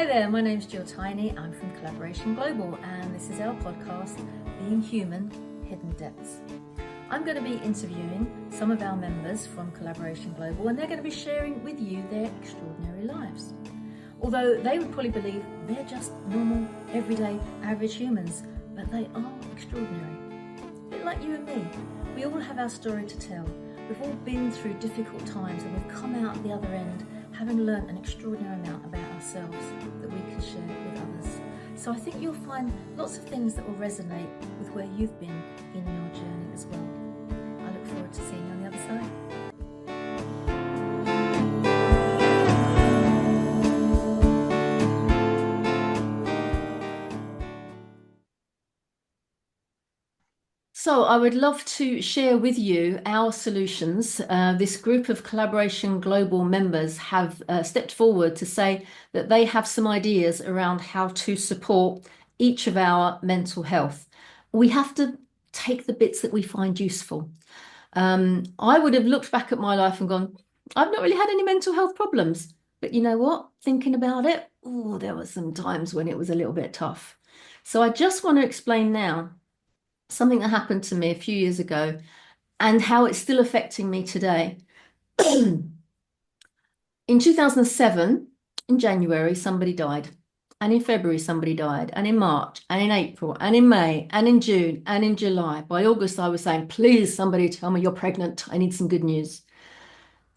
Hi there, my name's Jill Tiny. I'm from Collaboration Global, and this is our podcast, Being Human, Hidden Depths. I'm going to be interviewing some of our members from Collaboration Global, and they're going to be sharing with you their extraordinary lives. Although they would probably believe they're just normal, everyday, average humans, but they are extraordinary. A bit like you and me. We all have our story to tell. We've all been through difficult times, and we've come out the other end having learnt an extraordinary amount about ourselves that we can share with others. So I think you'll find lots of things that will resonate with where you've been in your journey as well. I look forward to seeing you on the other side. So I would love to share with you our solutions. This group of Collaboration Global members have stepped forward to say that they have some ideas around how to support each of our mental health. We have to take the bits that we find useful. I would have looked back at my life and gone, I've not really had any mental health problems. But you know what? Thinking about it, there were some times when it was a little bit tough. So I just want to explain now something that happened to me a few years ago and how it's still affecting me today. In 2007, in January, somebody died. And in February, somebody died. And in March, and in April, and in May, and in June, and in July. By August, I was saying, please, somebody tell me you're pregnant. I need some good news.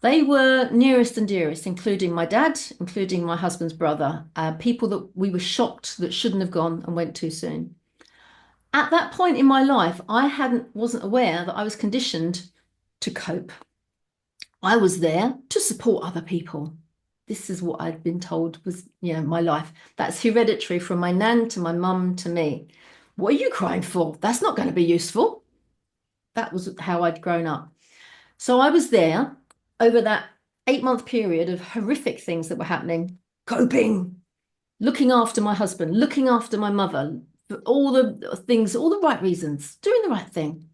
They were nearest and dearest, including my dad, including my husband's brother, people that we were shocked that shouldn't have gone and went too soon. At that point in my life, I wasn't aware that I was conditioned to cope. I was there to support other people. This is what I'd been told was, my life. That's hereditary from my nan to my mum to me. What are you crying for? That's not going to be useful. That was how I'd grown up. So I was there over that 8-month period of horrific things that were happening, coping, looking after my husband, looking after my mother, all the things, all the right reasons, doing the right thing.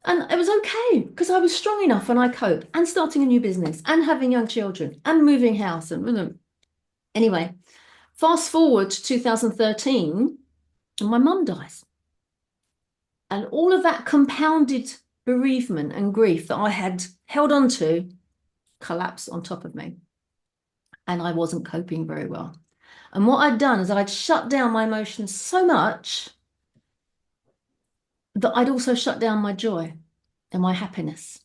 And it was okay because I was strong enough and I coped, and starting a new business and having young children and moving house. And anyway, fast forward to 2013 and my mum dies. And all of that compounded bereavement and grief that I had held on to collapsed on top of me. And I wasn't coping very well. And what I'd done is I'd shut down my emotions so much that I'd also shut down my joy and my happiness.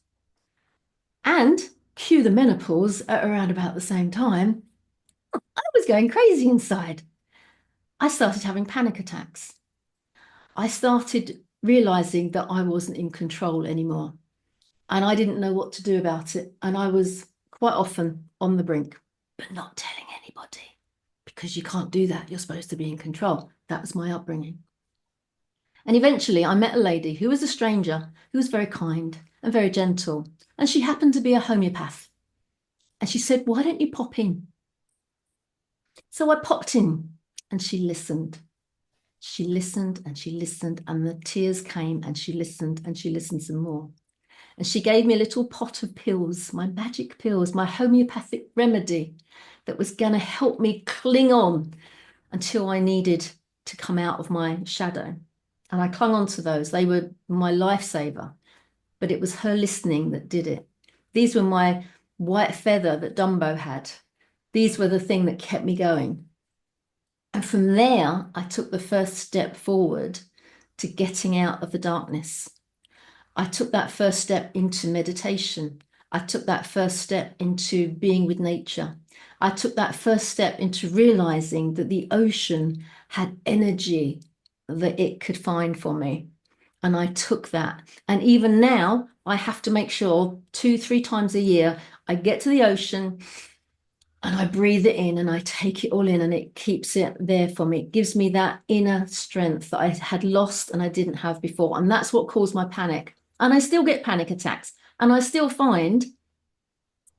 And cue the menopause at around about the same time, I was going crazy inside. I started having panic attacks. I started realizing that I wasn't in control anymore. And I didn't know what to do about it. And I was quite often on the brink, but not telling anybody. Because you can't do that. You're supposed to be in control. That was my upbringing. And eventually I met a lady who was a stranger, who was very kind and very gentle. And she happened to be a homeopath. And she said, why don't you pop in? So I popped in and she listened. She listened and she listened, and the tears came, and she listened some more. And she gave me a little pot of pills, my magic pills, my homeopathic remedy that was going to help me cling on until I needed to come out of my shadow. And I clung on to those. They were my lifesaver, but it was her listening that did it. These were my white feather that Dumbo had. These were the thing that kept me going. And from there, I took the first step forward to getting out of the darkness. I took that first step into meditation. I took that first step into being with nature. I took that first step into realizing that the ocean had energy that it could find for me. And I took that. And even now, I have to make sure 2-3 times a year, I get to the ocean and I breathe it in and I take it all in, and it keeps it there for me. It gives me that inner strength that I had lost and I didn't have before. And that's what caused my panic. And I still get panic attacks. And I still find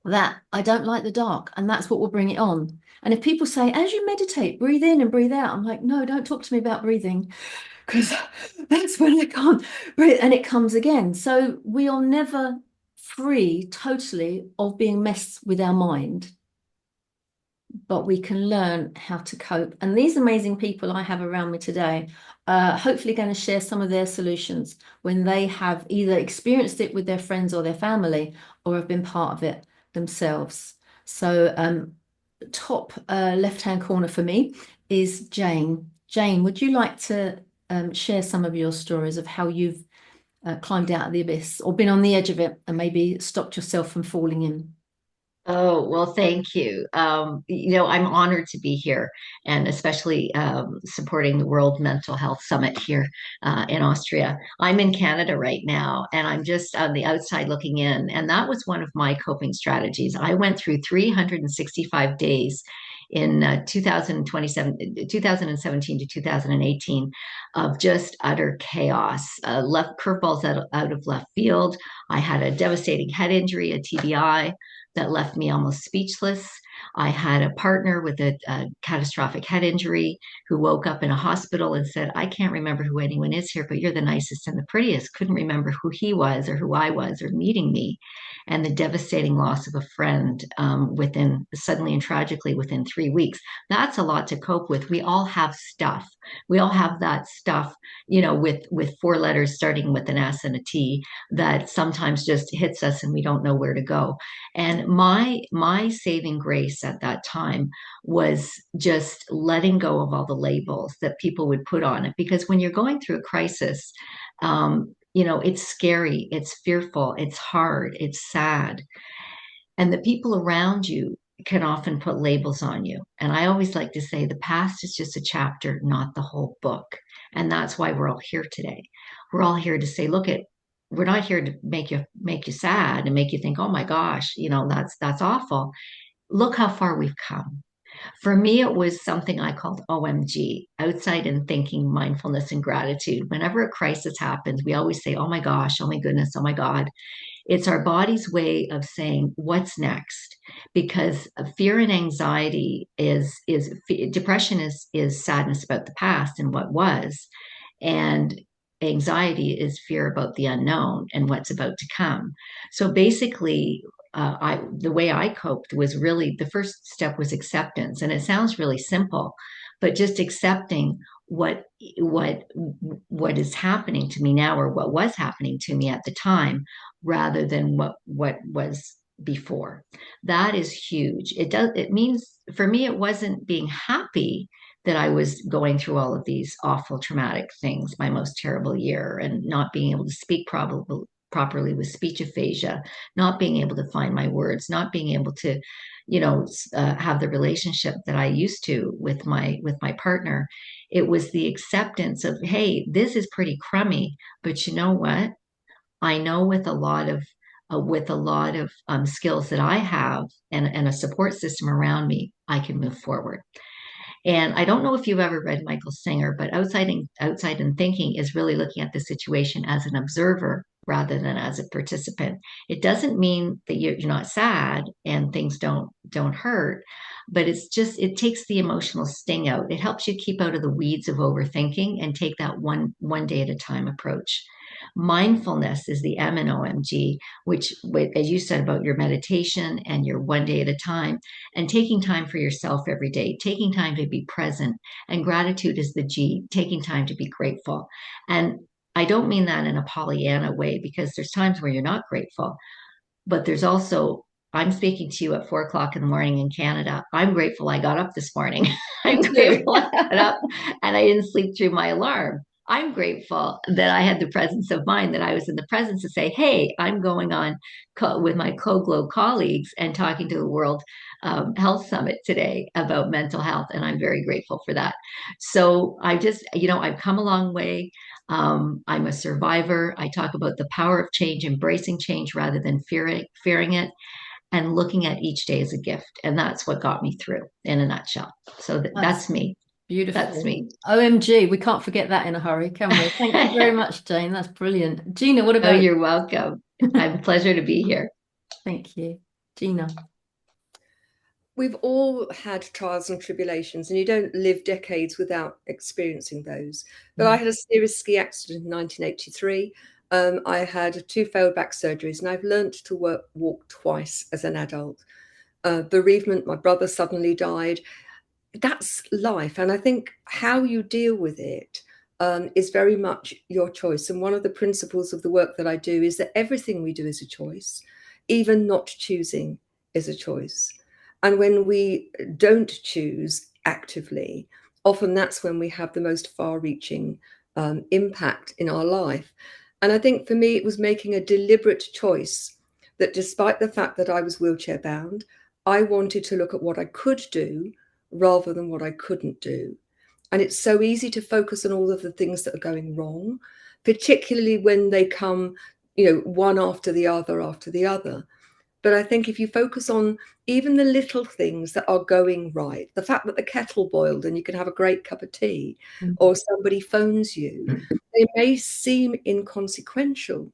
that I don't like the dark, and that's what will bring it on. And if people say, as you meditate, breathe in and breathe out, I'm like, no, don't talk to me about breathing, because that's when I can't breathe and it comes again. So we are never free totally of being messed with our mind. but we can learn how to cope. And these amazing people I have around me today hopefully going to share some of their solutions when they have either experienced it with their friends or their family or have been part of it themselves. So, top left-hand corner for me is Jane. Jane, would you like to share some of your stories of how you've climbed out of the abyss or been on the edge of it and maybe stopped yourself from falling in? Oh, well, thank you. I'm honored to be here and especially supporting the World Mental Health Summit here in Austria. I'm in Canada right now and I'm just on the outside looking in. And that was one of my coping strategies. I went through 365 days in 2017 to 2018 of just utter chaos, left curveballs out of left field. I had a devastating head injury, a TBI that left me almost speechless. I had a partner with a catastrophic head injury who woke up in a hospital and said, I can't remember who anyone is here, but you're the nicest and the prettiest. Couldn't remember who he was or who I was or meeting me. And the devastating loss of a friend within suddenly and tragically within 3 weeks. That's a lot to cope with. We all have stuff. We all have that stuff, with four letters starting with an S and a T that sometimes just hits us and we don't know where to go. And my saving grace at that time was just letting go of all the labels that people would put on it. Because when you're going through a crisis, it's scary, it's fearful, it's hard, it's sad. And the people around you can often put labels on you. And I always like to say the past is just a chapter, not the whole book. And that's why we're all here today. We're all here to say, we're not here to make you sad and make you think, oh my gosh, that's awful. Look how far we've come. For me, it was something I called OMG, outside and thinking, mindfulness and gratitude. Whenever a crisis happens, we always say, oh my gosh, oh my goodness, oh my God. It's our body's way of saying what's next, because fear and anxiety is depression is sadness about the past and what was, and anxiety is fear about the unknown and what's about to come. So basically, I the way I coped was really the first step was acceptance, and it sounds really simple, but just accepting what what what is happening to me now or what was happening to me at the time rather than what was before. That is huge. It means for me it wasn't being happy that I was going through all of these awful traumatic things, my most terrible year, and not being able to speak properly with speech aphasia, not being able to find my words, not being able to, have the relationship that I used to with my partner. It was the acceptance of, hey, this is pretty crummy, but you know what? I know with a lot of skills that I have and a support system around me, I can move forward. And I don't know if you've ever read Michael Singer, but outside and thinking is really looking at the situation as an observer rather than as a participant. It doesn't mean that you're not sad and things don't hurt, but it takes the emotional sting out. It helps you keep out of the weeds of overthinking and take that one day at a time approach. Mindfulness is the M in OMG, which, as you said about your meditation and your one day at a time, and taking time for yourself every day, taking time to be present. And gratitude is the G, taking time to be grateful. And I don't mean that in a Pollyanna way because there's times where you're not grateful, but there's also, I'm speaking to you at 4 o'clock in the morning in Canada. I'm grateful I got up this morning. I'm Me too. grateful I got up and I didn't sleep through my alarm. I'm grateful that I had the presence of mind, that I was in the presence to say, hey, I'm going on with my CoGLO colleagues and talking to the World Health Summit today about mental health. And I'm very grateful for that. So I've come a long way. I'm a survivor. I talk about the power of change, embracing change rather than fearing it, and looking at each day as a gift. And that's what got me through in a nutshell. So That's that's me. That's beautiful. me. OMG, we can't forget that in a hurry, can we? Thank you very much, Jane. That's brilliant. Gina, what Oh, about you? you're welcome. I'm a pleasure to be here. Thank you. Gina. We've all had trials and tribulations, and you don't live decades without experiencing those. But I Mm. had a serious ski accident in 1983. I had two failed back surgeries, and I've learned to walk twice as an adult. bereavement. My brother suddenly died. That's life. And I think how you deal with it is very much your choice. And one of the principles of the work that I do is that everything we do is a choice, even not choosing is a choice. And when we don't choose actively, often that's when we have the most far-reaching impact in our life. And I think for me, it was making a deliberate choice that despite the fact that I was wheelchair bound, I wanted to look at what I could do rather than what I couldn't do. And it's so easy to focus on all of the things that are going wrong, particularly when they come, one after the other after the other. But I think if you focus on even the little things that are going right, the fact that the kettle boiled and you can have a great cup of tea, or somebody phones you, they may seem inconsequential.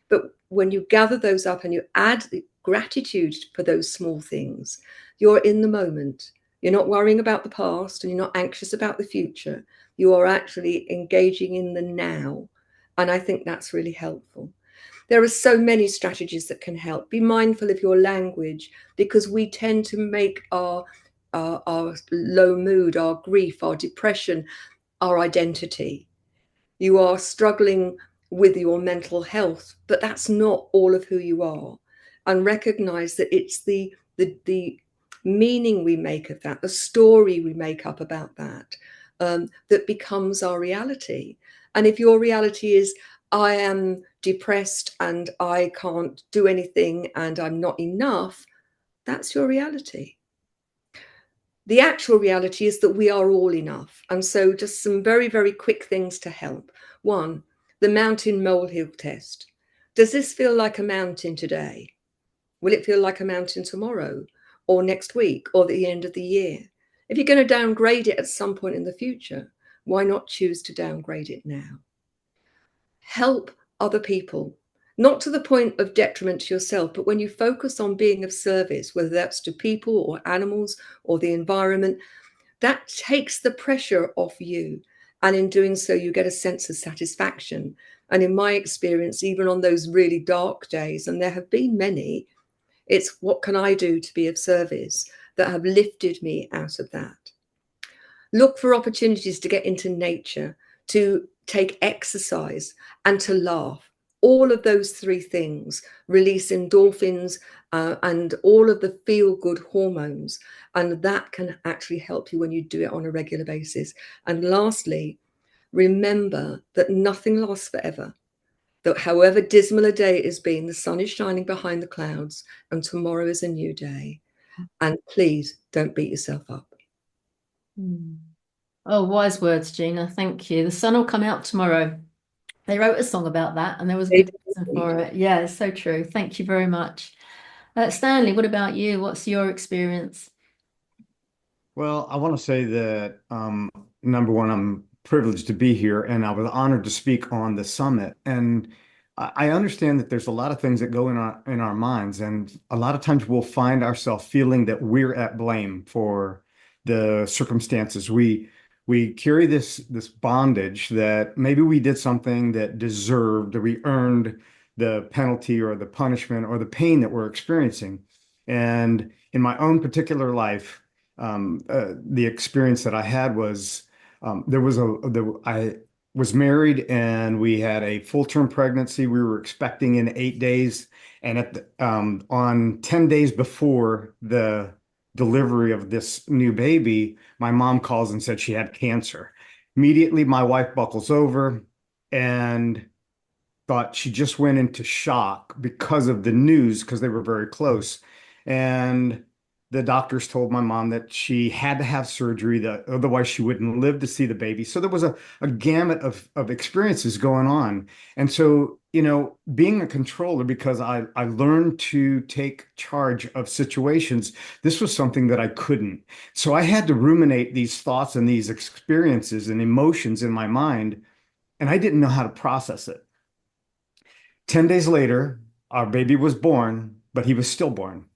But when you gather those up and you add the gratitude for those small things, you're in the moment. You're not worrying about the past and you're not anxious about the future. You are actually engaging in the now. And I think that's really helpful. There are so many strategies that can help. Be mindful of your language, because we tend to make our low mood, our grief, our depression, our identity. You are struggling with your mental health, but that's not all of who you are. And recognize that it's the meaning we make of that, the story we make up about that, that becomes our reality. And if your reality is, I am depressed and I can't do anything and I'm not enough, that's your reality. The actual reality is that we are all enough. And so just some very, very quick things to help. One, the mountain molehill test. Does this feel like a mountain today? Will it feel like a mountain tomorrow or next week or the end of the year? If you're going to downgrade it at some point in the future, why not choose to downgrade it now? Help other people, not to the point of detriment to yourself, but when you focus on being of service, whether that's to people or animals or the environment, that takes the pressure off you. And in doing so, you get a sense of satisfaction. And in my experience, even on those really dark days, and there have been many, it's what can I do to be of service that have lifted me out of that. Look for opportunities to get into nature, to take exercise, and to laugh. All of those three things release endorphins and all of the feel-good hormones. And that can actually help you when you do it on a regular basis. And lastly, remember that nothing lasts forever. That however dismal a day it has been, the sun is shining behind the clouds and tomorrow is a new day. And please don't beat yourself up. Oh, wise words, Gina. Thank you. The sun will come out tomorrow. They wrote a song about that, and there was a good reason for it. Yeah, it's so true. Thank you very much. Stanley, what about you? What's your experience? Well, I want to say that number one, I'm privileged to be here, and I was honored to speak on the summit. And I understand that there's a lot of things that go in our minds, and a lot of times we'll find ourselves feeling that we're at blame for the circumstances. We carry this bondage that maybe we did something that deserved, that we earned the penalty or the punishment or the pain that we're experiencing. And in my own particular life, the experience that I had was I was married and we had a full-term pregnancy. We were expecting in 8 days, and on 10 days before the delivery of this new baby, my mom calls and said she had cancer. Immediately, my wife buckles over and thought she just went into shock because of the news, because they were very close. And the doctors told my mom that she had to have surgery, that otherwise she wouldn't live to see the baby. So there was a gamut of experiences going on. And so, being a controller, because I learned to take charge of situations, this was something that I couldn't. So I had to ruminate these thoughts and these experiences and emotions in my mind, and I didn't know how to process it. 10 days later, our baby was born, but he was stillborn.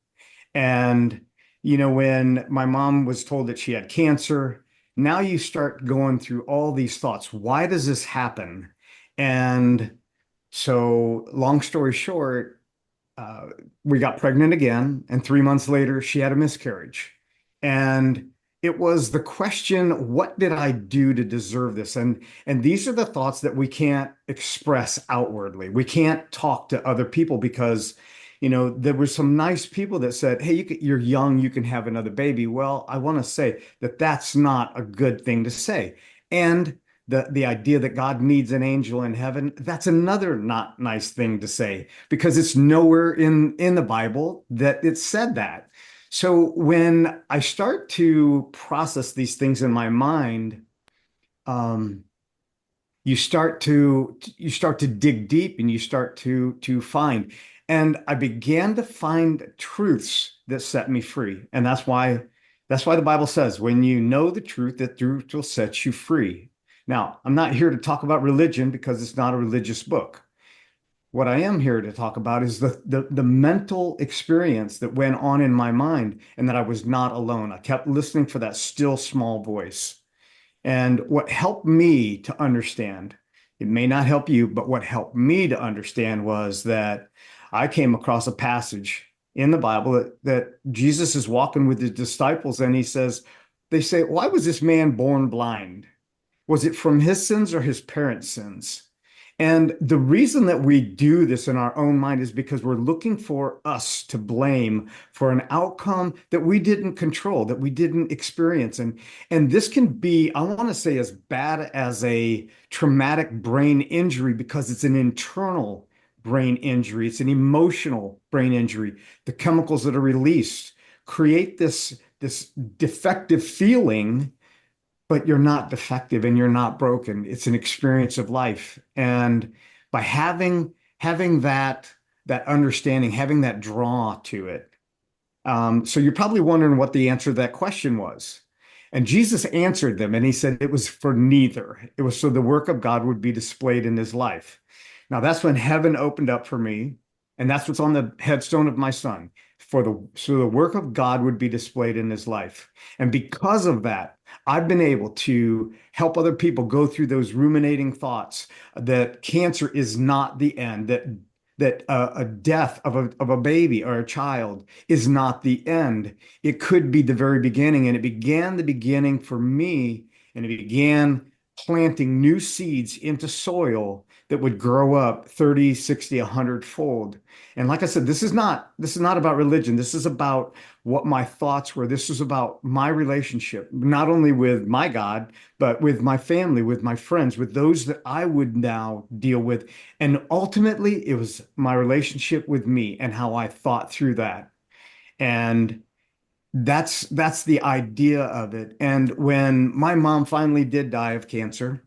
And when my mom was told that she had cancer, now you start going through all these thoughts. Why does this happen? And so, long story short, we got pregnant again, and 3 months later, she had a miscarriage. And it was the question, what did I do to deserve this? And these are the thoughts that we can't express outwardly. We can't talk to other people because, there were some nice people that said, hey, you're young, you can have another baby. Well, I want to say that that's not a good thing to say. And the idea that God needs an angel in heaven, that's another not nice thing to say because it's nowhere in the Bible that it said that. So when I start to process these things in my mind, um, you start to dig deep and you start to find. And I began to find truths that set me free. And that's why the Bible says, when you know the truth, the truth will set you free. Now, I'm not here to talk about religion because it's not a religious book. What I am here to talk about is the mental experience that went on in my mind and that I was not alone. I kept listening for that still small voice. And what helped me to understand, it may not help you, but what helped me to understand was that I came across a passage in the Bible that Jesus is walking with his disciples and they say, why was this man born blind? Was it from his sins or his parents' sins? And the reason that we do this in our own mind is because we're looking for us to blame for an outcome that we didn't control, that we didn't experience. And this can be, I want to say, as bad as a traumatic brain injury because it's an internal brain injury. It's an emotional brain injury. The chemicals that are released create this defective feeling, but you're not defective and you're not broken. It's an experience of life. And by having that understanding, having that draw to it. So you're probably wondering what the answer to that question was. And Jesus answered them and he said it was for neither. It was so the work of God would be displayed in his life. Now that's when heaven opened up for me. And that's what's on the headstone of my son. So the work of God would be displayed in his life. And because of that, I've been able to help other people go through those ruminating thoughts that cancer is not the end, that a death of a baby or a child is not the end. It could be the very beginning. And it began the beginning for me, and it began planting new seeds into soil that would grow up 30, 60, 100 fold. And like I said, this is not about religion. This is about what my thoughts were. This is about my relationship, not only with my God, but with my family, with my friends, with those that I would now deal with. And ultimately, it was my relationship with me and how I thought through that. And that's the idea of it. And when my mom finally did die of cancer,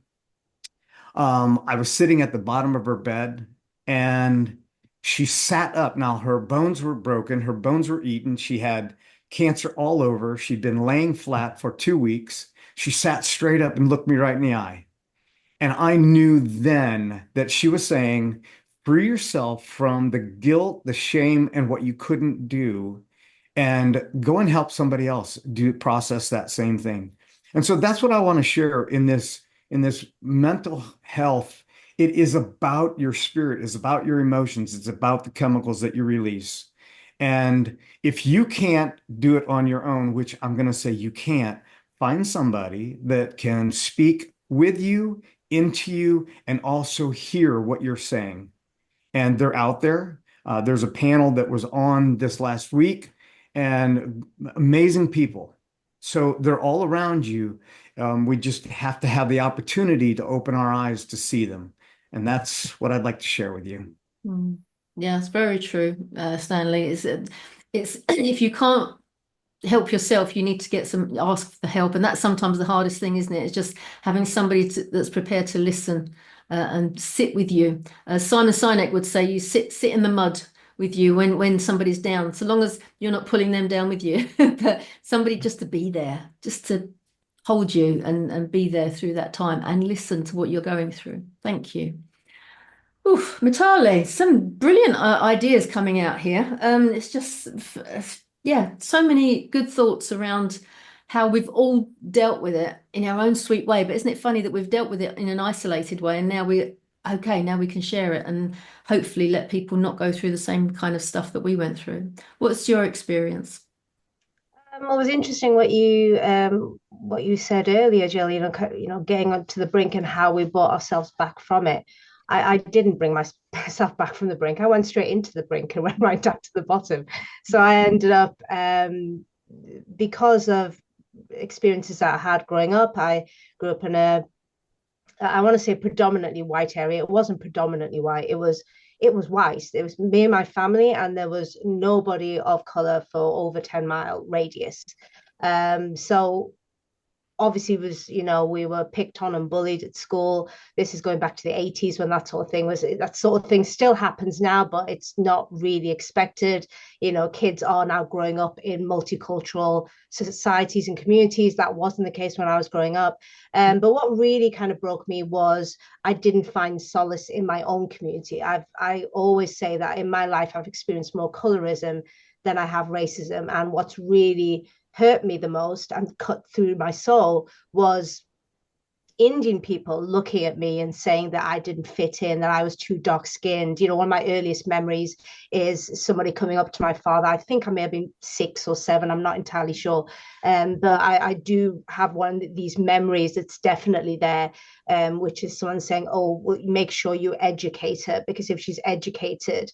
I was sitting at the bottom of her bed and she sat up. Now her bones were broken, her bones were eaten. She had cancer all over. She'd been laying flat for 2 weeks. She sat straight up and looked me right in the eye. And I knew then that she was saying, free yourself from the guilt, the shame, and what you couldn't do, and go and help somebody else process that same thing. And so that's what I want to share in this mental health. It is about your spirit, it's about your emotions, it's about the chemicals that you release. And if you can't do it on your own, which I'm going to say you can't, find somebody that can speak with you, into you, and also hear what you're saying. And they're out there. There's a panel that was on this last week, and amazing people. So they're all around you. We just have to have the opportunity to open our eyes to see them. And that's what I'd like to share with you. Yeah, it's very true, Stanley. It's if you can't help yourself, you need to ask for help. And that's sometimes the hardest thing, isn't it? It's just having somebody that's prepared to listen and sit with you. Simon Sinek would say, you sit in the mud with you when somebody's down, so long as you're not pulling them down with you, but somebody just to be there, just to hold you and be there through that time and listen to what you're going through. Thank you. Oof, Mitali, some brilliant ideas coming out here. It's just, yeah, so many good thoughts around how we've all dealt with it in our own sweet way. But isn't it funny that we've dealt with it in an isolated way, and now we're okay, now we can share it and hopefully let people not go through the same kind of stuff that we went through. What's your experience? It was interesting what you said earlier, Jill. Getting onto the brink and how we brought ourselves back from it. I didn't bring myself back from the brink. I went straight into the brink and went right down to the bottom. So I ended up, because of experiences that I had growing up. I grew up in I want to say predominantly white area. It wasn't predominantly white. It was white. It was me and my family, and there was nobody of color for over 10-mile radius. So obviously was, we were picked on and bullied at school. This is going back to the 80s when that sort of thing still happens now, but it's not really expected. Kids are now growing up in multicultural societies and communities. That wasn't the case when I was growing up. But what really kind of broke me was I didn't find solace in my own community. I always say that in my life I've experienced more colorism than I have racism, and what's really hurt me the most and cut through my soul was Indian people looking at me and saying that I didn't fit in, that I was too dark skinned. One of my earliest memories is somebody coming up to my father. I think I may have been 6 or 7. I'm not entirely sure. But I do have one of these memories that's definitely there, which is someone saying, oh, well, make sure you educate her, because if she's educated,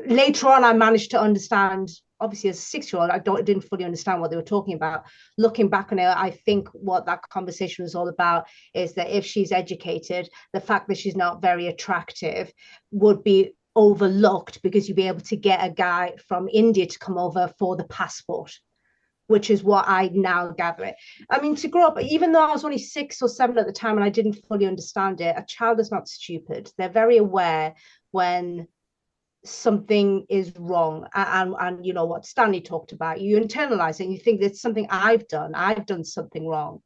later on, I managed to understand. Obviously, as a 6-year-old, I didn't fully understand what they were talking about. Looking back on it, I think what that conversation was all about is that if she's educated, the fact that she's not very attractive would be overlooked, because you'd be able to get a guy from India to come over for the passport, which is what I now gather it. I mean, to grow up, even though I was only 6 or 7 at the time and I didn't fully understand it, a child is not stupid. They're very aware when something is wrong, and what Stanley talked about, you internalize it and you think that's something I've done something wrong.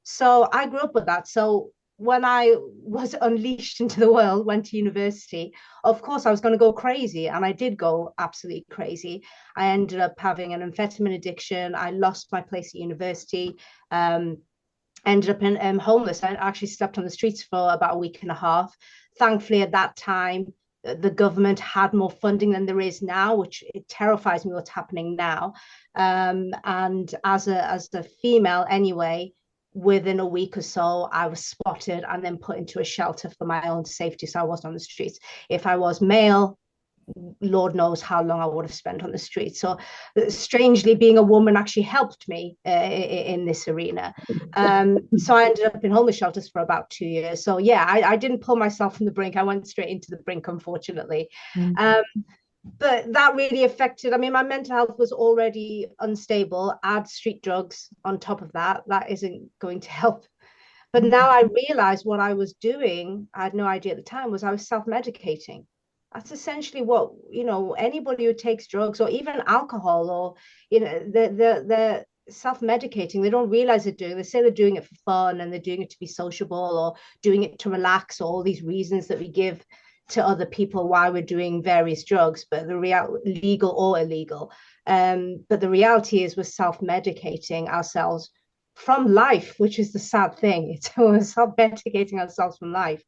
So I grew up with that. So when I was unleashed into the world, went to university, of course I was going to go crazy, and I did go absolutely crazy. I ended up having an amphetamine addiction. I lost my place at university. Ended up in homeless. I actually slept on the streets for about a week and a half. Thankfully, at that time, the government had more funding than there is now, which it terrifies me what's happening now. And as a female anyway, within a week or so, I was spotted and then put into a shelter for my own safety. So I wasn't on the streets. If I was male, Lord knows how long I would have spent on the street. So strangely, being a woman actually helped me in this arena. So I ended up in homeless shelters for about 2 years. So yeah, I didn't pull myself from the brink. I went straight into the brink, unfortunately. But that really affected, I mean, my mental health was already unstable. Add street drugs on top of that. That isn't going to help. But now I realized what I was doing, I had no idea at the time, was I was self-medicating. That's essentially what, anybody who takes drugs or even alcohol, or, they're self-medicating. They don't realize they're doing. They say they're doing it for fun and they're doing it to be sociable or doing it to relax, or all these reasons that we give to other people why we're doing various drugs, but legal or illegal. But the reality is we're self-medicating ourselves from life, which is the sad thing. We're self-medicating ourselves from life.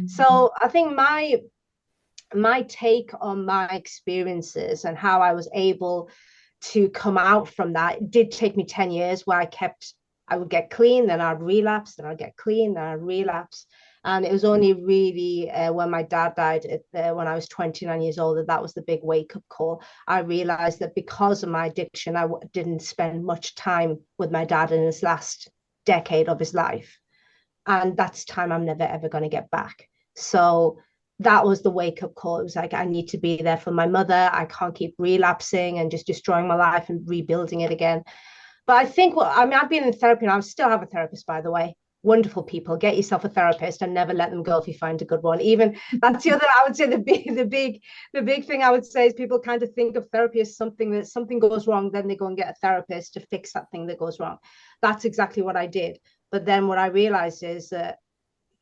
So I think my take on my experiences and how I was able to come out from that, it did take me 10 years where I would get clean, then I'd relapse, then I'd get clean, then I'd relapse. And it was only really when my dad died when I was 29 years old that was the big wake-up call. I realized that because of my addiction, I didn't spend much time with my dad in his last decade of his life. And that's time I'm never, ever going to get back. So that was the wake-up call. It was like, I need to be there for my mother. I can't keep relapsing and just destroying my life and rebuilding it again. But I think, I've been in therapy and I still have a therapist, by the way. Wonderful people. Get yourself a therapist and never let them go if you find a good one. Even that's the other, I would say the big thing I would say is people kind of think of therapy as something goes wrong, then they go and get a therapist to fix that thing that goes wrong. That's exactly what I did. But then what I realized is that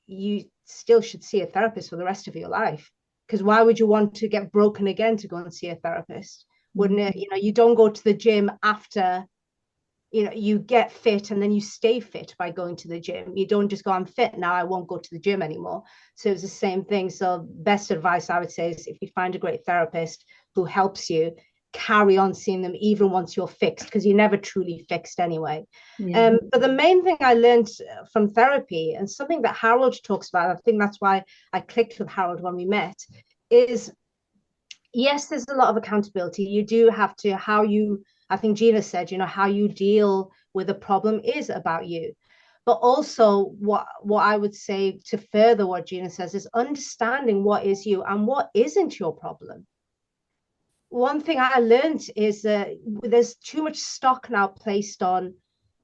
you still should see a therapist for the rest of your life, because why would you want to get broken again to go and see a therapist? Wouldn't it? You don't go to the gym after you get fit and then you stay fit by going to the gym. You don't just go, I'm fit now, I won't go to the gym anymore. So it's the same thing. So best advice I would say is, if you find a great therapist who helps you, carry on seeing them even once you're fixed, because you're never truly fixed anyway. Yeah. But the main thing I learned from therapy, and something that Harold talks about, I think that's why I clicked with Harold when we met, is yes, there's a lot of accountability. You do have to, I think Gina said, how you deal with a problem is about you. But also what I would say to further what Gina says is understanding what is you and what isn't your problem. One thing I learned is that there's too much stock now placed on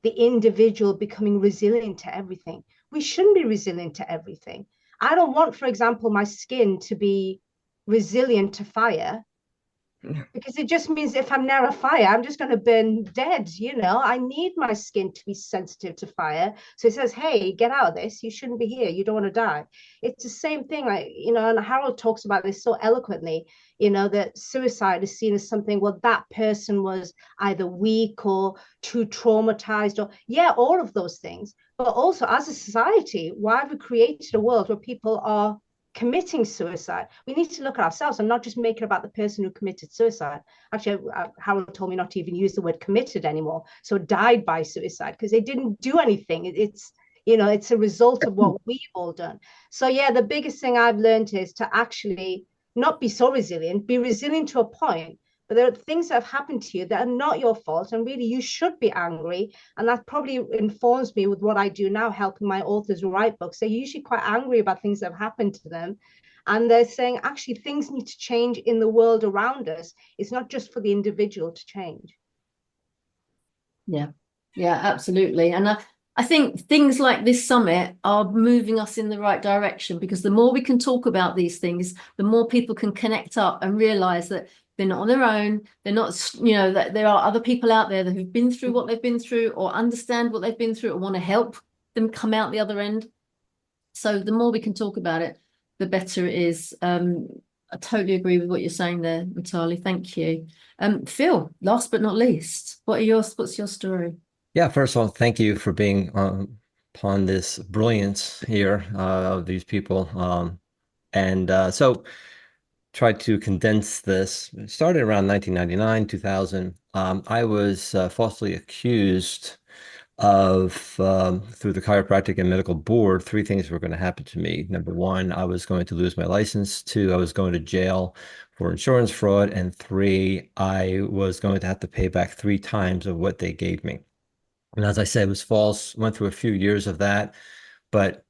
the individual becoming resilient to everything. We shouldn't be resilient to everything. I don't want, for example, my skin to be resilient to fire, because it just means if I'm near a fire, I'm just going to burn dead. I need my skin to be sensitive to fire. So it says, hey, get out of this. You shouldn't be here. You don't want to die. It's the same thing. Like, and Harold talks about this so eloquently, that suicide is seen as something, well, that person was either weak or too traumatized, or all of those things. But also as a society, why have we created a world where people are committing suicide? We need to look at ourselves and not just make it about the person who committed suicide. Actually, Harold told me not to even use the word committed anymore, so died by suicide, because they didn't do anything. It's a result of what we've all done. So the biggest thing I've learned is to actually not be so resilient, be resilient to a point, but there are things that have happened to you that are not your fault, and really you should be angry. And that probably informs me with what I do now, helping my authors write books. They're usually quite angry about things that have happened to them, and they're saying actually things need to change in the world around us. It's not just for the individual to change. Yeah, absolutely. And I think things like this summit are moving us in the right direction, because the more we can talk about these things, the more people can connect up and realize that they're not on their own. They're not, that there are other people out there that have been through what they've been through, or understand what they've been through, or want to help them come out the other end. So the more we can talk about it, the better it is. I totally agree with what you're saying there, Mitali. Thank you. Phil, last but not least, what's your story? Yeah, first of all, thank you for being upon this brilliance here of these people. So try to condense this. It started around 1999, 2000. I was falsely accused of, through the chiropractic and medical board, 3 things were going to happen to me. Number 1, I was going to lose my license. 2, I was going to jail for insurance fraud. And 3, I was going to have to pay back 3 times of what they gave me. And as I said, it was false. Went through a few years of that, but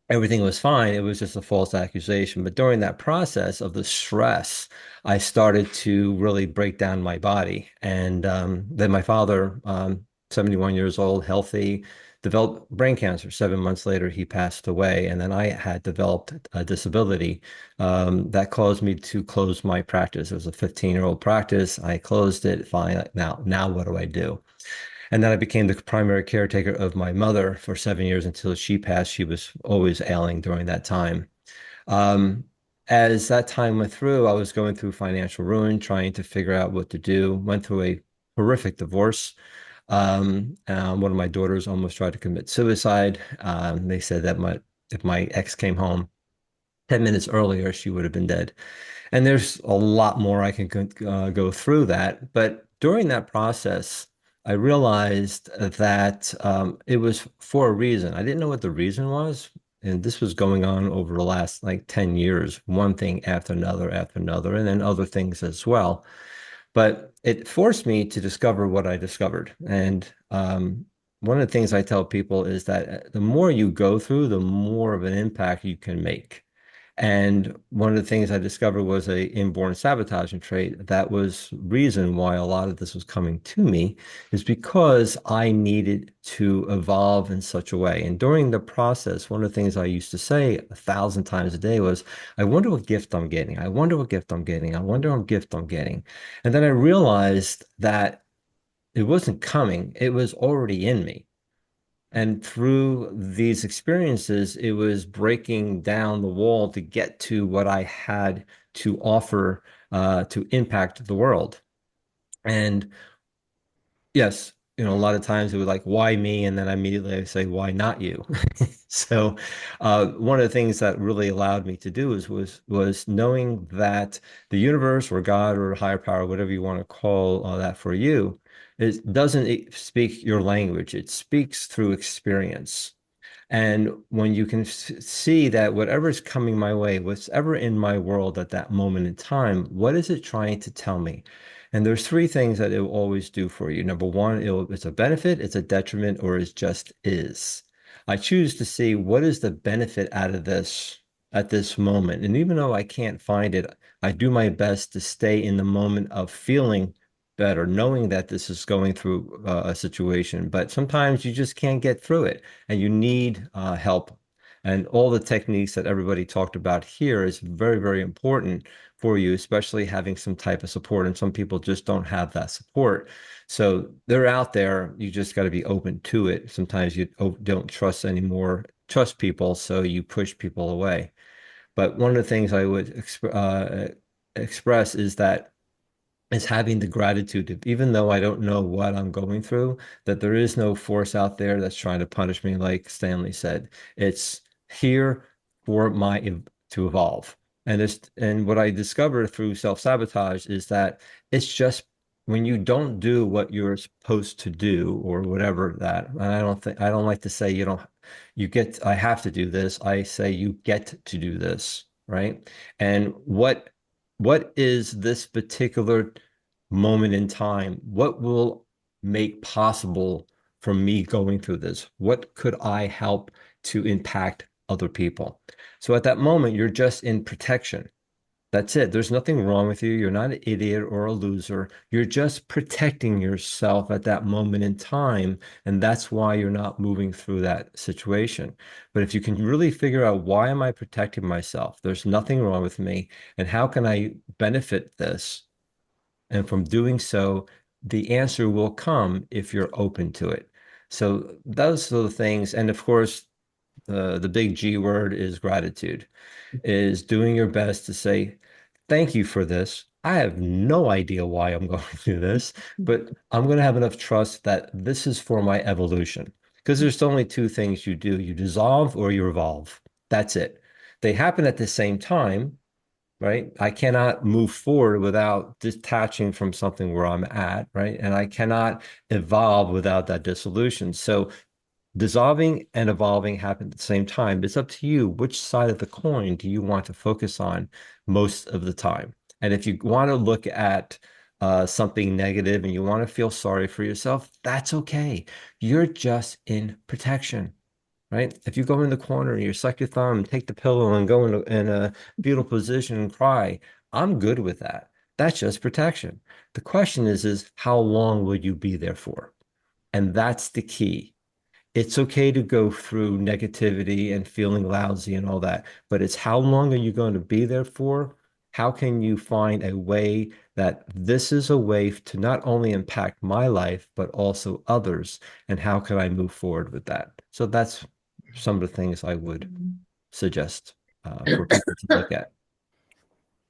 everything was fine. It was just a false accusation. But during that process of the stress, I started to really break down my body. And then my father, 71 years old, healthy, developed brain cancer. 7 months later, he passed away. And then I had developed a disability that caused me to close my practice. It was a 15-year-old practice. I closed it. Fine. Now what do I do? And then I became the primary caretaker of my mother for 7 years until she passed. She was always ailing during that time. As that time went through, I was going through financial ruin, trying to figure out what to do. Went through a horrific divorce. One of my daughters almost tried to commit suicide. They said that if my ex came home 10 minutes earlier, she would have been dead. And there's a lot more I can go through that. But during that process, I realized that it was for a reason. I didn't know what the reason was. And this was going on over the last 10 years, one thing after another, and then other things as well. But it forced me to discover what I discovered. And one of the things I tell people is that the more you go through, the more of an impact you can make. And one of the things I discovered was a inborn sabotaging trait. That was reason why a lot of this was coming to me, is because I needed to evolve in such a way. And during the process, one of the things I used to say 1,000 times a day was, I wonder what gift I'm getting. I wonder what gift I'm getting. I wonder what gift I'm getting. And then I realized that it wasn't coming. It was already in me. And through these experiences, it was breaking down the wall to get to what I had to offer to impact the world. And yes, a lot of times it was like, why me? And then immediately I say, why not you? So one of the things that really allowed me to do was knowing that the universe or God or higher power, whatever you want to call that for you, it doesn't speak your language. It speaks through experience. And when you can see that whatever is coming my way, whatever in my world at that moment in time, what is it trying to tell me? And there's three things that it will always do for you. Number one, it's a benefit, it's a detriment, or it just is. I choose to see what is the benefit out of this at this moment. And even though I can't find it, I do my best to stay in the moment of feeling better, knowing that this is going through a situation. But sometimes you just can't get through it and you need help. And all the techniques that everybody talked about here is very, very important for you, especially having some type of support. And some people just don't have that support. So they're out there. You just got to be open to it. Sometimes you don't trust people, so you push people away. But one of the things I would express is having the gratitude of, even though I don't know what I'm going through, that there is no force out there that's trying to punish me, like Stanley said. It's here for to evolve. And what I discovered through self-sabotage is that it's just when you don't do what you're supposed to do or whatever that, and I don't like to say I have to do this. I say you get to do this, right? And what is this particular moment in time? What will make possible for me going through this? What could I help to impact other people? So at that moment, you're just in protection. That's it. There's nothing wrong with you. You're not an idiot or a loser. You're just protecting yourself at that moment in time. And that's why you're not moving through that situation. But if you can really figure out, why am I protecting myself? There's nothing wrong with me. And how can I benefit this? And from doing so, the answer will come if you're open to it. So those are the things. And of course, the big G word is gratitude, is doing your best to say, thank you for this. I have no idea why I'm going through this, but I'm going to have enough trust that this is for my evolution. Because there's only two things you do: you dissolve or you evolve. That's it. They happen at the same time, right? I cannot move forward without detaching from something where I'm at, right? And I cannot evolve without that dissolution. So dissolving and evolving happen at the same time. It's up to you. Which side of the coin do you want to focus on most of the time? And if you want to look at something negative and you want to feel sorry for yourself, that's okay. You're just in protection, right? If you go in the corner and you suck your thumb and take the pillow and go in a fetal position and cry, I'm good with that. That's just protection. The question is how long will you be there for? And that's the key. It's okay to go through negativity and feeling lousy and all that, but it's how long are you going to be there for? How can you find a way that this is a way to not only impact my life, but also others? And how can I move forward with that? So that's some of the things I would suggest for people to look at.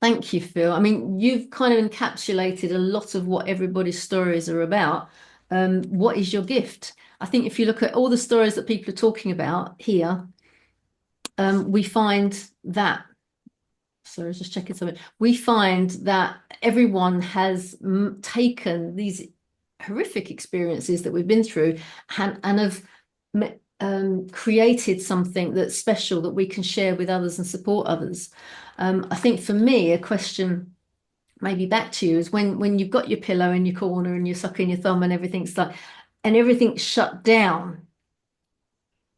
Thank you, Phil. I mean, you've kind of encapsulated a lot of what everybody's stories are about. What is your gift? I think if you look at all the stories that people are talking about here, we find that, sorry, I was just checking something. We find that everyone has taken these horrific experiences that we've been through and have created something that's special that we can share with others and support others. I think for me, a question maybe back to you is when you've got your pillow in your corner and you're sucking your thumb and everything's shut down.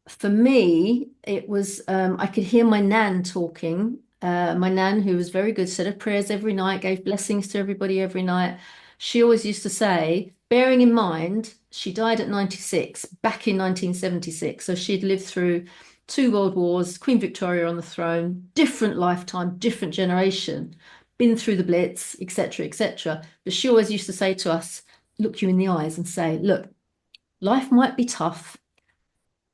For me, it was, I could hear my nan talking. My nan, who was very good, said her prayers every night, gave blessings to everybody every night. She always used to say, bearing in mind, she died at 96, back in 1976. So she'd lived through 2 world wars, Queen Victoria on the throne, different lifetime, different generation, been through the Blitz, etc., etc. But she always used to say to us, look you in the eyes and say, look, life might be tough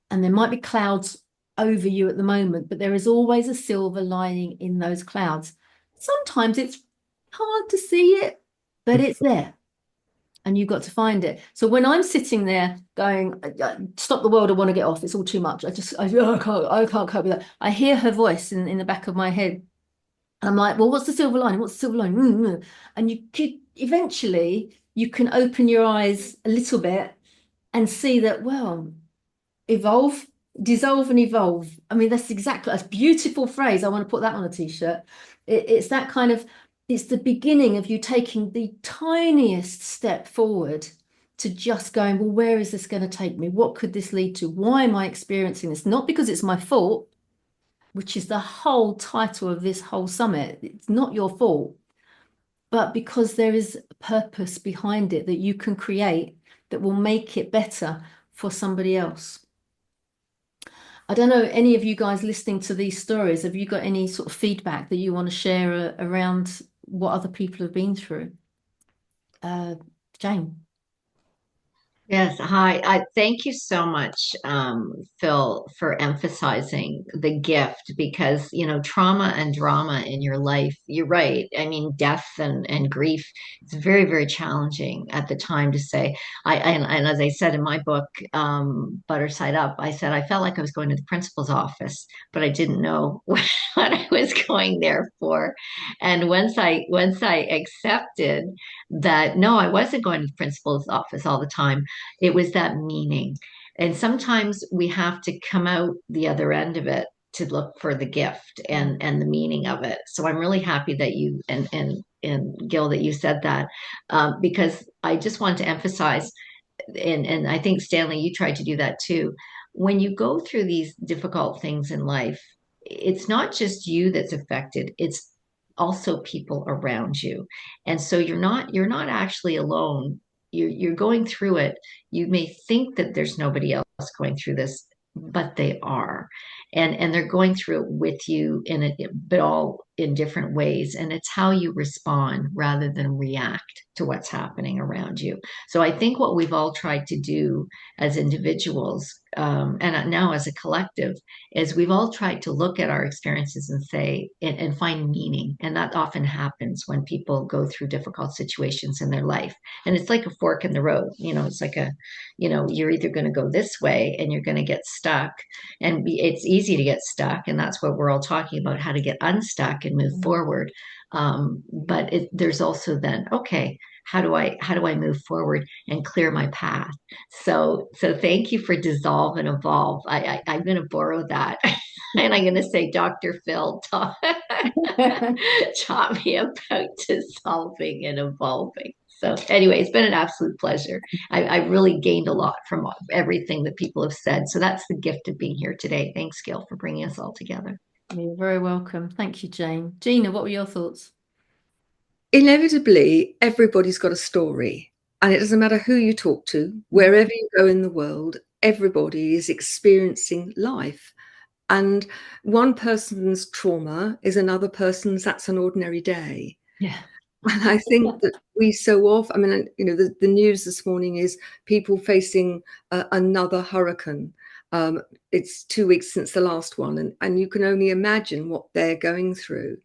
and there might be clouds over you at the moment, but there is always a silver lining in those clouds. Sometimes it's hard to see it, but it's there. and you've got to find it. So when I'm sitting there going, stop the world, I want to get off, it's all too much. I can't cope with that. I hear her voice in the back of my head. I'm like, well, what's the silver lining? What's the silver lining? And you could eventually, you can open your eyes a little bit and see that, well, evolve, dissolve and evolve. I mean, that's exactly a beautiful phrase. I want to put that on a t-shirt. It's that kind of, it's the beginning of you taking the tiniest step forward to just going, well, where is this going to take me? What could this lead to? Why am I experiencing this? Not because it's my fault, which is the whole title of this whole summit. It's not your fault, but because there is a purpose behind it that you can create that will make it better for somebody else. I don't know, any of you guys listening to these stories, have you got any sort of feedback that you want to share around what other people have been through? Jane. Yes, hi. I thank you so much, Phil, for emphasizing the gift because, trauma and drama in your life, you're right. I mean, death and grief, it's very, very challenging at the time to say. And as I said in my book, Butter Side Up, I said I felt like I was going to the principal's office, but I didn't know what I was going there for. And once I accepted that, no, I wasn't going to the principal's office all the time, it was that meaning. And sometimes we have to come out the other end of it to look for the gift and the meaning of it. So I'm really happy that you and Gil, that you said that, because I just want to emphasize, and I think Stanley, you tried to do that too. When you go through these difficult things in life, it's not just you that's affected, it's also people around you. And so you're not actually alone. You're going through it. You may think that there's nobody else going through this, but they are. And they're going through it with you but all in different ways. And it's how you respond rather than react to what's happening around you. So I think what we've all tried to do as individuals, and now as a collective, is we've all tried to look at our experiences and say, and find meaning. And that often happens when people go through difficult situations in their life. And it's like a fork in the road. It's like you're either going to go this way and you're going to get stuck, and it's easy to get stuck. And that's what we're all talking about, how to get unstuck and move forward. But there's also then, okay, how do I move forward and clear my path? So thank you for dissolve and evolve. I'm going to borrow that. And I'm going to say, Dr. Phil taught me about dissolving and evolving. So anyway, it's been an absolute pleasure. I really gained a lot from everything that people have said. So that's the gift of being here today. Thanks, Gil, for bringing us all together. You're very welcome. Thank you, Jane. Gina, what were your thoughts? Inevitably, everybody's got a story, and it doesn't matter who you talk to, wherever you go in the world, everybody is experiencing life. And one person's trauma is another person's, that's an ordinary day. Yeah. And I think that we so often, the news this morning is people facing another hurricane. It's 2 weeks since the last one, and you can only imagine what they're going through.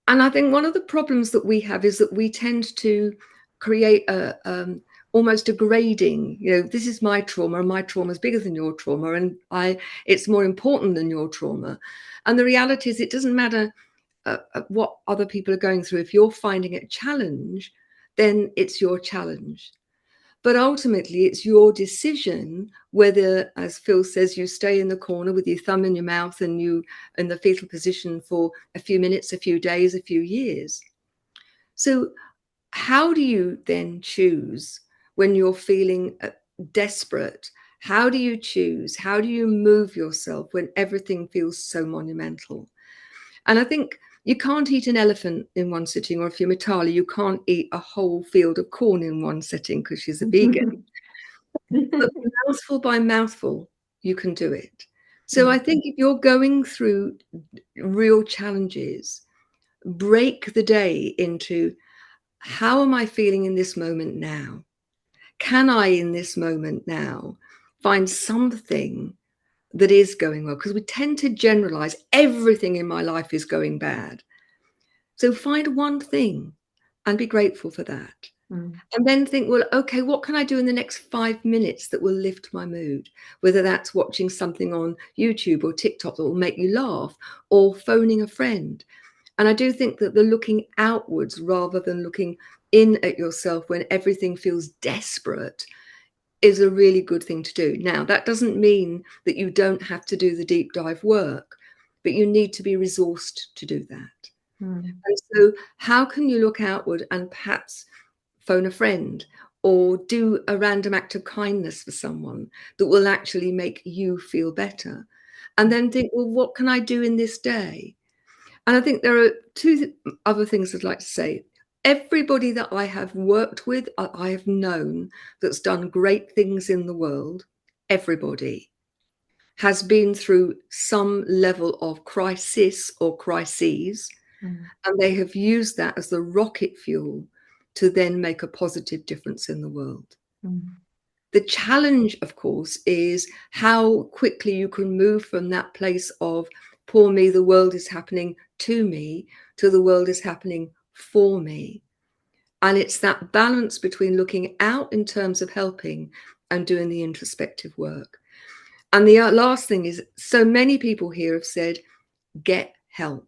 And I think one of the problems that we have is that we tend to create almost a grading. This is my trauma, and my trauma is bigger than your trauma, and it's more important than your trauma. And the reality is, it doesn't matter what other people are going through. If you're finding it a challenge, then it's your challenge. But ultimately, it's your decision whether, as Phil says, you stay in the corner with your thumb in your mouth and you in the fetal position for a few minutes, a few days, a few years. So how do you then choose when you're feeling desperate? How do you choose? How do you move yourself when everything feels so monumental? And I think you can't eat an elephant in one sitting, or if you're Mitali, you can't eat a whole field of corn in one sitting because she's a vegan. But mouthful by mouthful, you can do it. So I think if you're going through real challenges, break the day into, how am I feeling in this moment now? Can I, in this moment now, find something that is going well? Because we tend to generalize, everything in my life is going bad. So find one thing and be grateful for that. And then think, well, okay, what can I do in the next 5 minutes that will lift my mood? Whether that's watching something on YouTube or TikTok that will make you laugh, or phoning a friend. And I do think that the looking outwards rather than looking in at yourself when everything feels desperate is a really good thing to do. Now, that doesn't mean that you don't have to do the deep dive work, but you need to be resourced to do that. And so how can you look outward and perhaps phone a friend or do a random act of kindness for someone that will actually make you feel better? And then think, well, what can I do in this day? And I think there are two other things I'd like to say. Everybody that I have worked with, I have known that's done great things in the world, everybody has been through some level of crisis or crises, and they have used that as the rocket fuel to then make a positive difference in the world. The challenge, of course, is how quickly you can move from that place of poor me, the world is happening to me, to the world is happening for me. And it's that balance between looking out in terms of helping and doing the introspective work. And the last thing is, so many people here have said, get help.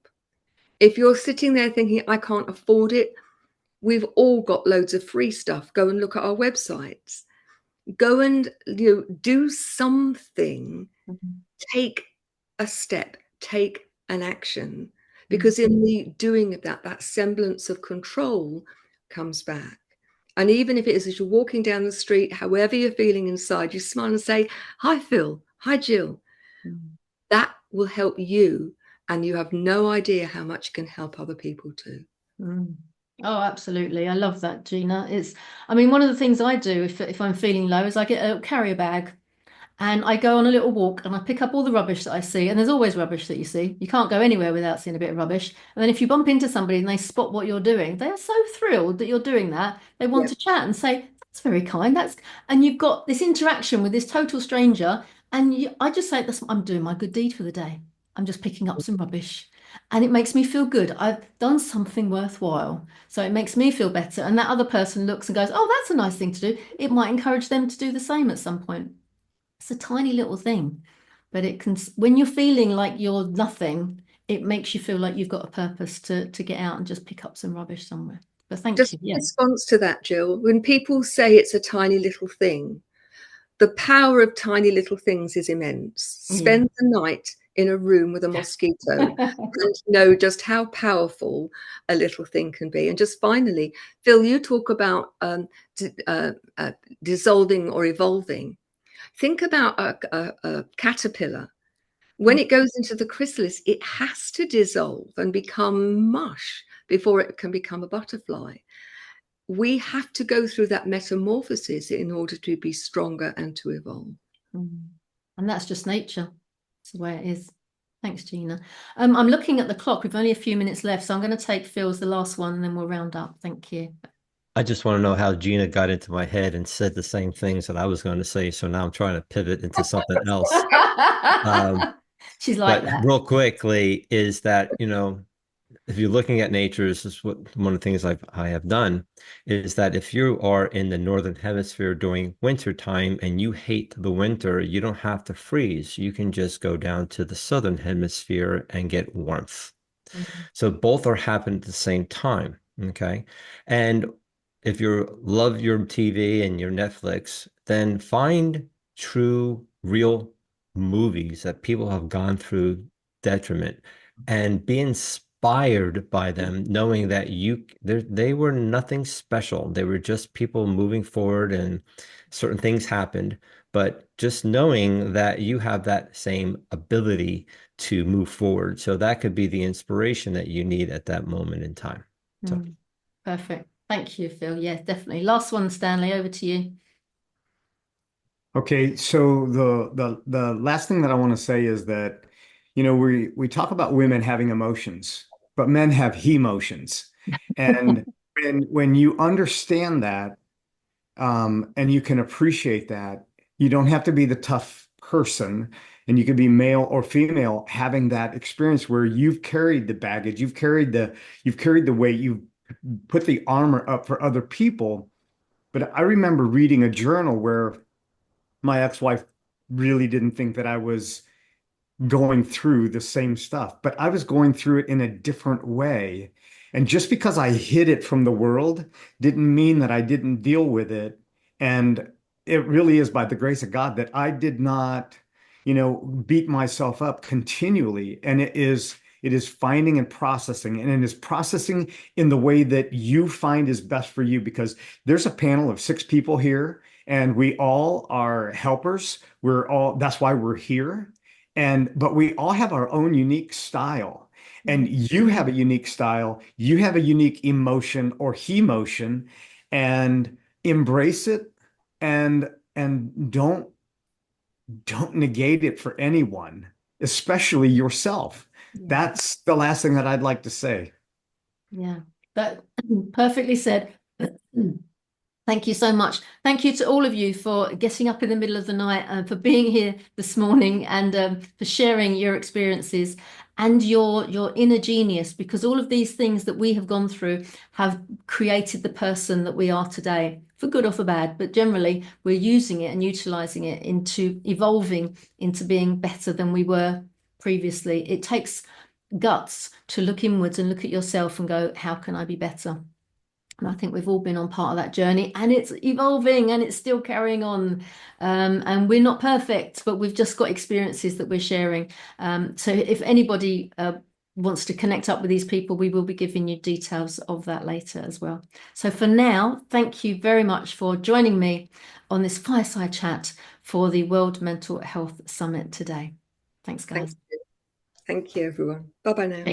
If you're sitting there thinking, I can't afford it, we've all got loads of free stuff. Go and look at our websites. Go and do something. Take a step, take an action. Because in the doing of that, that semblance of control comes back. And even if it is as you're walking down the street, however you're feeling inside, you smile and say, hi, Phil. Hi, Jill. That will help you. And you have no idea how much it can help other people too. Oh, absolutely. I love that, Gina. I mean, one of the things I do if I'm feeling low is I get a carrier bag and I go on a little walk and I pick up all the rubbish that I see. And there's always rubbish that you see. You can't go anywhere without seeing a bit of rubbish. And then if you bump into somebody and they spot what you're doing, they are so thrilled that you're doing that. They want to chat and say, that's very kind. And you've got this interaction with this total stranger. And I just say, I'm doing my good deed for the day. I'm just picking up some rubbish. And it makes me feel good. I've done something worthwhile. So it makes me feel better. And that other person looks and goes, oh, that's a nice thing to do. It might encourage them to do the same at some point. It's a tiny little thing, but it can, when you're feeling like you're nothing, it makes you feel like you've got a purpose to get out and just pick up some rubbish somewhere. But thank you. In response to that, Jill, when people say it's a tiny little thing, the power of tiny little things is immense. Spend the night in a room with a mosquito and know just how powerful a little thing can be. And just finally, Phil, you talk about dissolving or evolving. Think about a caterpillar. When it goes into the chrysalis, it has to dissolve and become mush before it can become a butterfly. We have to go through that metamorphosis in order to be stronger and to evolve. And that's just nature. That's the way it is. Thanks, Gina. I'm looking at the clock. We've only a few minutes left, so I'm going to take Phil's the last one and then we'll round up. Thank you. I just want to know how Gina got into my head and said the same things that I was going to say. So now I'm trying to pivot into something else. She's like that. Real quickly is that, if you're looking at nature, this is one of the things I have done, is that if you are in the northern hemisphere during winter time and you hate the winter, you don't have to freeze. You can just go down to the southern hemisphere and get warmth. So both are happening at the same time. Okay. And if you love your TV and your Netflix, then find true, real movies that people have gone through detriment and be inspired by them, knowing that they were nothing special. They were just people moving forward and certain things happened, but just knowing that you have that same ability to move forward. So that could be the inspiration that you need at that moment in time. So. Perfect. Thank you, Phil. Yeah, definitely. Last one, Stanley, over to you. Okay, so the last thing that I want to say is that, we talk about women having emotions, but men have he-motions. And when you understand that, and you can appreciate that, you don't have to be the tough person, and you could be male or female having that experience where you've carried the baggage, you've carried the weight, you've put the armor up for other people, But I remember reading a journal where my ex-wife really didn't think that I was going through the same stuff, but I was going through it in a different way. And just because I hid it from the world didn't mean that I didn't deal with it. And it really is by the grace of God that I did not, beat myself up continually. And it is finding and processing, and it is processing in the way that you find is best for you, because there's a panel of 6 people here and we all are helpers. That's why we're here. But we all have our own unique style. And you have a unique style, you have a unique emotion or he-motion, and embrace it, and don't negate it for anyone, especially yourself. Yeah. That's the last thing that I'd like to say. Yeah, that perfectly said. Thank you so much. Thank you to all of you for getting up in the middle of the night, for being here this morning, and for sharing your experiences and your inner genius, because all of these things that we have gone through have created the person that we are today, for good or for bad. But generally, we're using it and utilizing it into evolving into being better than we were previously. It takes guts to look inwards and look at yourself and go, how can I be better? And I think we've all been on part of that journey, and it's evolving and it's still carrying on. And we're not perfect, but we've just got experiences that we're sharing. So if anybody wants to connect up with these people, we will be giving you details of that later as well. So for now, thank you very much for joining me on this fireside chat for the World Mental Health Summit today. Thanks, guys. Thank you, everyone. Bye-bye now.